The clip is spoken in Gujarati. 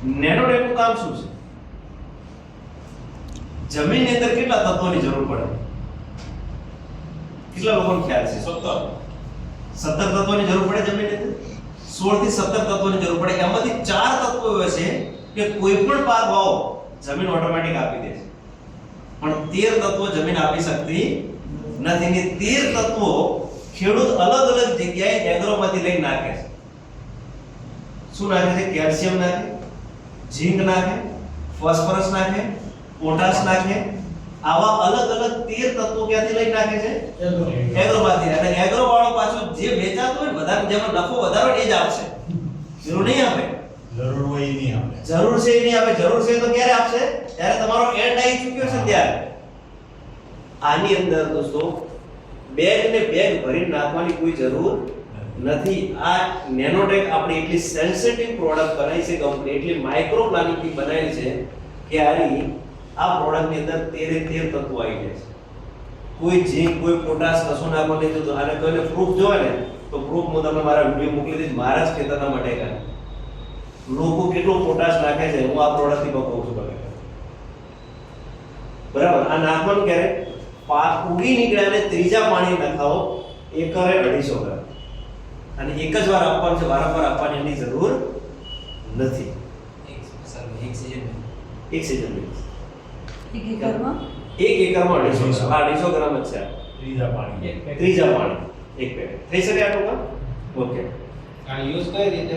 નેનોટેકનું કામ શું છે? જમીનની અંદર કેટલા તત્વોની જરૂર પડે? કેટલા લોકોને ખ્યાલ છે? 17 તત્વોની જરૂર પડે જમીનની અંદર. 16 થી 17 તત્વોની જરૂર પડે. એમાંથી 4 તત્વો એવા છે કે કોઈ પણ પાક વાવો જમીન ઓટોમેટિક આપી દે છે, પણ 13 તત્વો જમીન આપી શકતી નથી. ને 13 તત્વો ખેડૂત અલગ અલગ જગ્યાએ એગ્રોમાંથી લઈને નાખે છે. શું નાખે છે? કેલ્શિયમ નાખે, ઝીંક નાખે, ફોસ્ફરસ નાખે, પોટાશ નાખે. આવા અલગ અલગ 13 તત્વો ક્યાંથી લઈને નાખે છે? એગ્રોમાંથી. અને એગ્રો વાળો પાછો જે વેચાતો હોય વધારે, જેમાં નફો વધારે હોય એ જ આપશે. જરૂર નહીં આપે. જરૂર હોય એ નહીં આપે. જરૂર છે એ નહીં આપે. જરૂર છે તો ક્યારે આપશે? ત્યારે તમારો એન્ડ આવી ચૂક્યો છે ત્યારે. આની અંદર દોસ્તો બેગ ને બેગ ભરીને નાખવાની કોઈ જરૂર નથી. આ નેનોટેક આપણી એટલી સેન્સિટિવ પ્રોડક્ટ બનાવી છે કંપની, એટલી માઇક્રો પ્લાનિંગ થી બનાવેલી છે કે આ પ્રોડક્ટ ની અંદર 13 તત્વો આવી જાય છે. કોઈ ઝીંક, કોઈ પોટાશ કશું નાખવાની નથી. તો આને કોઈને પ્રૂફ જોવે ને તો પ્રૂફ હું તમને મારા વિડિયો મોકલી દઈશ. મારા જ ખેતરના માટે લોકો કેટલો પોટાશ નાખે છે હું આ પ્રોડક્ટ થી કહું છું તમે. બરાબર. આ નાખવાનું ક્યારે? પાક ઉગી નીકળ્યા અને ત્રીજા પાણી નખાવો, એકરે 250 ગ્રામ. અને એક જ વાર આપવાનું છે, વારંવાર આપવાની એની જરૂર નથી. એક સીઝન એક એકરમાં એક એકરમાં 250 ગ્રામ. 250 ગ્રામ જ છે. ત્રીજા પાણી એક પેકેટ થઈ શકે આટલું કામ? ઓકે. આ યુઝ કઈ રીતે